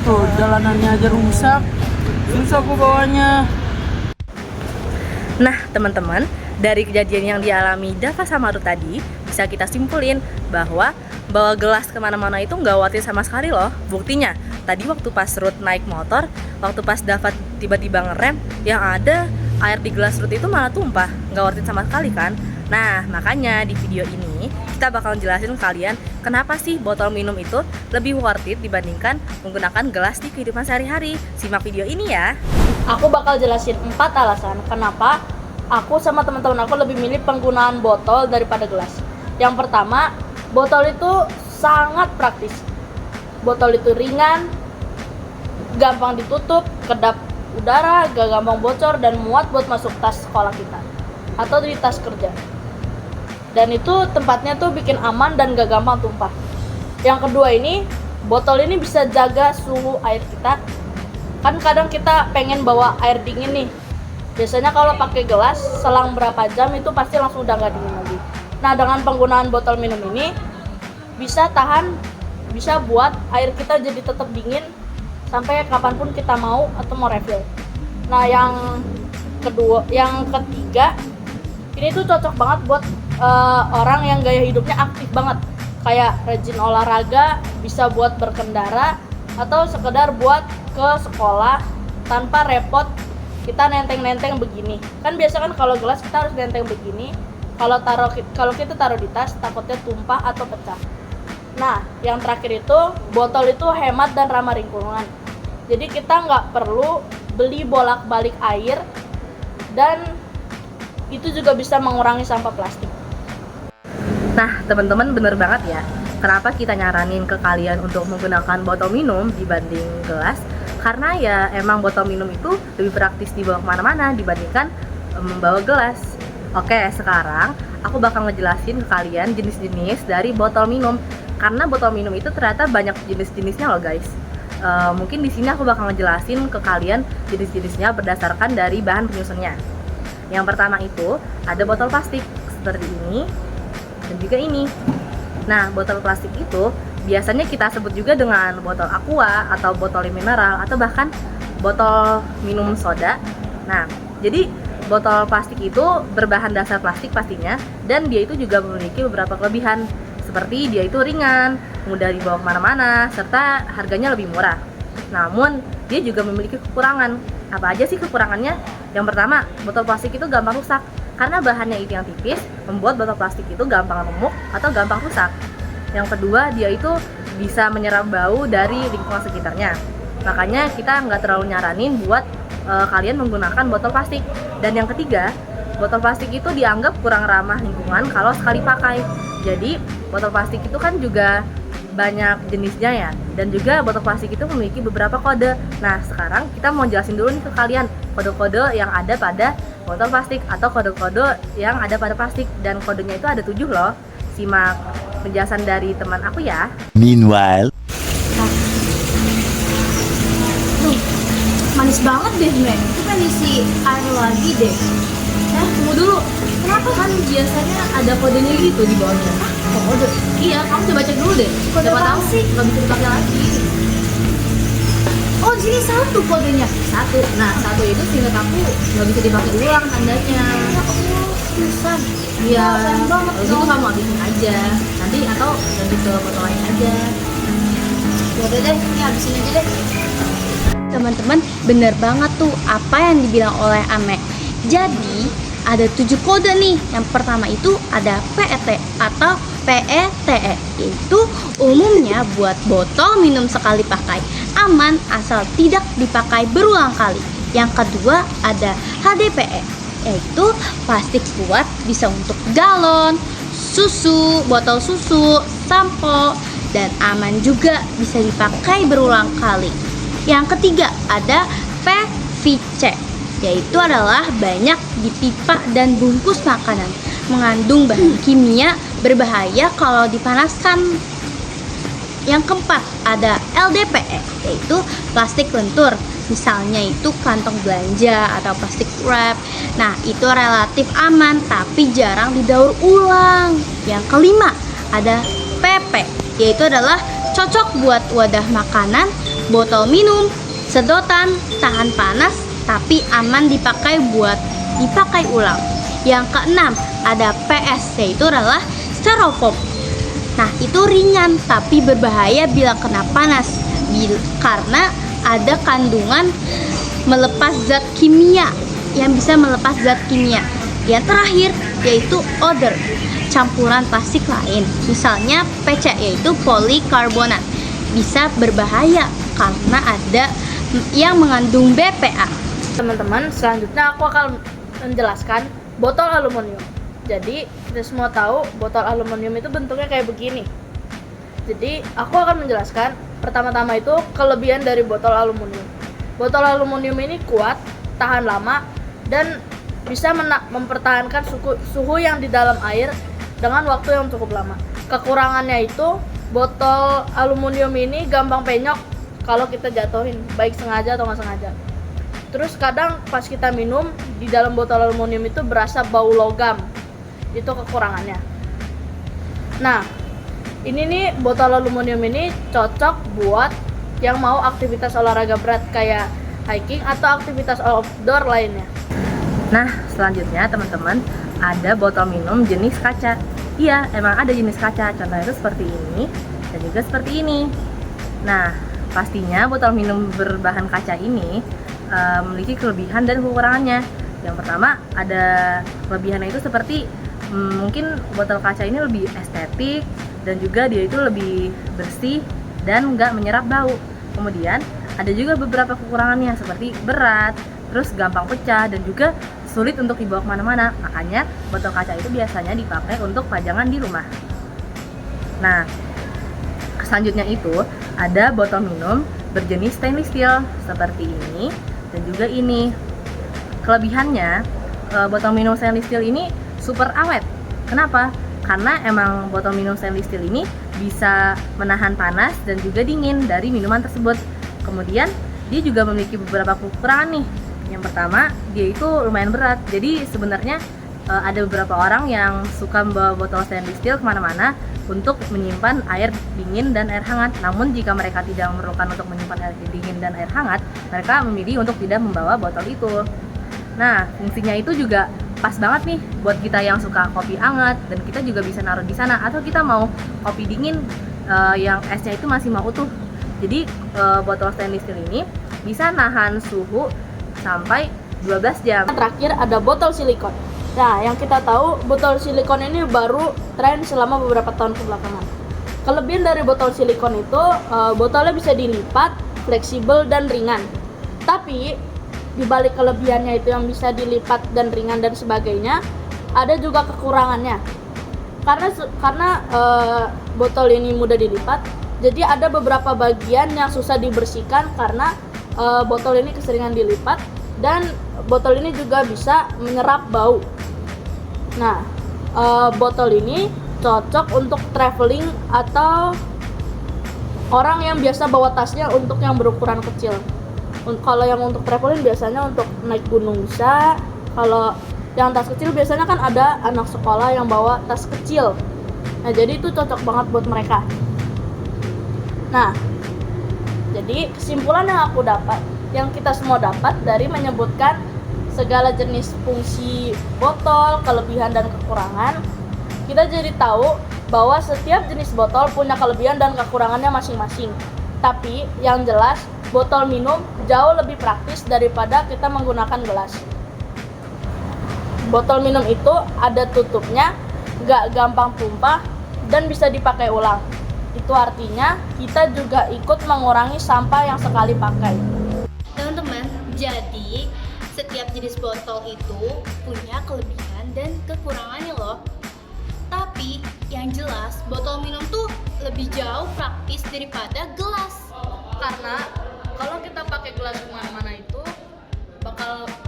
tuh jalanannya aja rusak, susah aku bawanya. Nah teman-teman, dari kejadian yang dialami Dava sama Ruth tadi, bisa kita simpulin bahwa bawa gelas kemana-mana itu nggak worth it sama sekali loh. Buktinya, tadi waktu pas Ruth naik motor, waktu pas Dava tiba-tiba ngerem, yang ada air di gelas Ruth itu malah tumpah. Nggak worth it sama sekali kan? Nah, makanya di video ini kita bakal jelasin ke kalian kenapa sih botol minum itu lebih worth it dibandingkan menggunakan gelas di kehidupan sehari-hari. Simak video ini ya. Aku bakal jelasin 4 alasan kenapa aku sama teman-teman aku lebih milih penggunaan botol daripada gelas. Yang pertama, botol itu sangat praktis. Botol itu ringan, gampang ditutup, kedap udara, gak gampang bocor, dan muat buat masuk tas sekolah kita atau di tas kerja. Dan itu tempatnya tuh bikin aman dan gak gampang tumpah. Yang kedua ini, botol ini bisa jaga suhu air kita. Kan kadang kita pengen bawa air dingin nih. Biasanya kalau pakai gelas, selang berapa jam itu pasti langsung udah gak dingin lagi. Nah, dengan penggunaan botol minum ini bisa buat air kita jadi tetap dingin sampai kapanpun kita mau atau mau refill. Nah, yang ketiga, ini tuh cocok banget buat orang yang gaya hidupnya aktif banget, kayak rajin olahraga, bisa buat berkendara, atau sekedar buat ke sekolah tanpa repot kita nenteng-nenteng begini. Kan biasa kan kalau gelas kita harus nenteng begini. Kalau kita taruh di tas takutnya tumpah atau pecah. Nah, yang terakhir itu botol itu hemat dan ramah lingkungan. Jadi kita nggak perlu beli bolak-balik air, dan itu juga bisa mengurangi sampah plastik. Nah teman-teman, bener banget ya. Kenapa kita nyaranin ke kalian untuk menggunakan botol minum dibanding gelas? Karena ya emang botol minum itu lebih praktis dibawa kemana-mana dibandingkan membawa gelas. Oke, sekarang aku bakal ngejelasin ke kalian jenis-jenis dari botol minum. Karena botol minum itu ternyata banyak jenis-jenisnya loh guys. Mungkin di sini aku bakal ngejelasin ke kalian jenis-jenisnya berdasarkan dari bahan penyusunnya. Yang pertama itu ada botol plastik seperti ini dan juga ini. Nah, botol plastik itu biasanya kita sebut juga dengan botol aqua atau botol mineral atau bahkan botol minum soda. Nah, jadi botol plastik itu berbahan dasar plastik pastinya, dan dia itu juga memiliki beberapa kelebihan, seperti dia itu ringan, mudah dibawa kemana-mana, serta harganya lebih murah. Namun, dia juga memiliki kekurangan. Apa aja sih kekurangannya? Yang pertama, botol plastik itu gampang rusak. Karena bahannya itu yang tipis, membuat botol plastik itu gampang remuk atau gampang rusak. Yang kedua, dia itu bisa menyerap bau dari lingkungan sekitarnya. Makanya kita nggak terlalu nyaranin buat kalian menggunakan botol plastik. Dan yang ketiga, botol plastik itu dianggap kurang ramah lingkungan kalau sekali pakai. Jadi, botol plastik itu kan juga banyak jenisnya ya, dan juga botol plastik itu memiliki beberapa kode. Nah, sekarang kita mau jelasin dulu nih ke kalian kode-kode yang ada pada botol plastik atau kode-kode yang ada pada plastik, dan kodenya itu ada 7 loh. Simak penjelasan dari teman aku ya. Meanwhile, Manis banget deh, Men. Itu kan isi air lagi deh. Tunggu dulu. Kenapa kan biasanya ada kodenya gitu di bawahnya? Kode? Iya, kamu coba cek dulu deh. Kode Siapa apa tahu sih? nggak bisa dipakai lagi. Oh, di sini 1 kodenya. 1. Nah, 1 itu seingat aku nggak bisa dipakai ulang tandanya. Ya Allah, susah. Iya, sayang banget kalau gitu dong. kamu habisin aja. Nanti atau ganti ke botol lain aja. Ya udah deh, ini habisin aja deh. Teman-teman, bener banget tuh apa yang dibilang oleh Ame. Jadi ada 7 kode nih. Yang pertama itu ada PET atau PETE, yaitu umumnya buat botol minum sekali pakai, aman asal tidak dipakai berulang kali. Yang kedua ada HDPE, yaitu plastik kuat, bisa untuk galon, susu, botol susu, sampo, dan aman juga bisa dipakai berulang kali. Yang ketiga ada PVC, yaitu adalah banyak di pipa dan bungkus makanan, mengandung bahan kimia berbahaya kalau dipanaskan. Yang keempat ada LDPE, yaitu plastik lentur, misalnya itu kantong belanja atau plastik wrap. Nah, itu relatif aman tapi jarang didaur ulang. Yang kelima ada PP, yaitu adalah cocok buat wadah makanan, botol minum, sedotan, tahan panas, tapi aman dipakai ulang. Yang keenam, ada PS, yaitu adalah styrofoam. Nah, itu ringan tapi berbahaya bila kena panas, karena ada kandungan melepas zat kimia yang bisa melepas zat kimia. Yang terakhir yaitu odor, campuran plastik lain, misalnya PC, yaitu polikarbonat, bisa berbahaya karena ada yang mengandung BPA. Teman-teman, selanjutnya aku akan menjelaskan botol aluminium. Jadi kita semua tahu botol aluminium itu bentuknya kayak begini. Jadi aku akan menjelaskan pertama-tama itu kelebihan dari botol aluminium. Botol aluminium ini kuat, tahan lama, dan bisa mempertahankan suhu yang di dalam air dengan waktu yang cukup lama. Kekurangannya itu botol aluminium ini gampang penyok kalau kita jatuhin, baik sengaja atau nggak sengaja. Terus kadang pas kita minum di dalam botol aluminium itu berasa bau logam. Itu kekurangannya. Nah, ini nih botol aluminium ini cocok buat yang mau aktivitas olahraga berat kayak hiking atau aktivitas outdoor lainnya. Nah, selanjutnya teman-teman, ada botol minum jenis kaca. Iya, emang ada jenis kaca, contohnya itu seperti ini dan juga seperti ini. Nah, pastinya botol minum berbahan kaca ini memiliki kelebihan dan kekurangannya. Yang pertama, ada kelebihannya itu seperti mungkin botol kaca ini lebih estetik dan juga dia itu lebih bersih dan nggak menyerap bau. Kemudian ada juga beberapa kekurangannya seperti berat, terus gampang pecah dan juga sulit untuk dibawa kemana-mana. Makanya botol kaca itu biasanya dipakai untuk pajangan di rumah. Nah, selanjutnya itu ada botol minum berjenis stainless steel seperti ini dan juga ini. Kelebihannya, botol minum stainless steel ini super awet. Kenapa? Karena emang botol minum stainless steel ini bisa menahan panas dan juga dingin dari minuman tersebut. Kemudian dia juga memiliki beberapa kekurangan nih. Yang pertama, dia itu lumayan berat. Jadi sebenarnya ada beberapa orang yang suka membawa botol stainless steel kemana-mana untuk menyimpan air dingin dan air hangat. Namun jika mereka tidak memerlukan untuk menyimpan air dingin dan air hangat, mereka memilih untuk tidak membawa botol itu. Nah, fungsinya itu juga pas banget nih buat kita yang suka kopi hangat, dan kita juga bisa naruh di sana. Atau kita mau kopi dingin yang esnya itu masih mau utuh. Jadi botol stainless steel ini bisa nahan suhu sampai 12 jam. Terakhir ada botol silikon. Nah, yang kita tahu botol silikon ini baru tren selama beberapa tahun kebelakangan. Kelebihan dari botol silikon itu botolnya bisa dilipat, fleksibel dan ringan. Tapi di balik kelebihannya itu yang bisa dilipat dan ringan dan sebagainya, ada juga kekurangannya. Karena botol ini mudah dilipat, jadi ada beberapa bagian yang susah dibersihkan karena botol ini keseringan dilipat, dan botol ini juga bisa menyerap bau. Nah, botol ini cocok untuk traveling atau orang yang biasa bawa tasnya untuk yang berukuran kecil. Kalau yang untuk traveling biasanya untuk naik gunung bisa. Kalau yang tas kecil biasanya kan ada anak sekolah yang bawa tas kecil. Nah, jadi itu cocok banget buat mereka. Nah, jadi kesimpulan yang kita semua dapat dari menyebutkan segala jenis fungsi botol, kelebihan dan kekurangan, kita jadi tahu bahwa setiap jenis botol punya kelebihan dan kekurangannya masing-masing. Tapi yang jelas, botol minum jauh lebih praktis daripada kita menggunakan gelas. Botol minum itu ada tutupnya, gak gampang tumpah, dan bisa dipakai ulang. Itu artinya kita juga ikut mengurangi sampah yang sekali pakai. Teman-teman, jadi setiap jenis botol itu punya kelebihan dan kekurangannya loh. Tapi yang jelas botol minum tuh lebih jauh praktis daripada gelas. Karena kalau kita pakai gelas kemana-mana itu,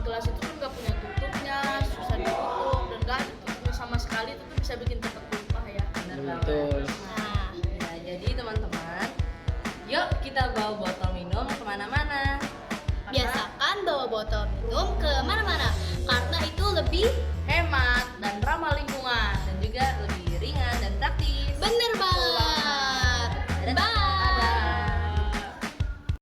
gelas itu kan nggak punya tutupnya, susah ditutup, dan nggak ditutupnya sama sekali, itu tuh bisa bikin cepat tumpah ya. Betul. Nah, ya, jadi teman-teman, yuk kita bawa botol minum kemana-mana. Biasakan bawa botol minum ke mana-mana karena itu lebih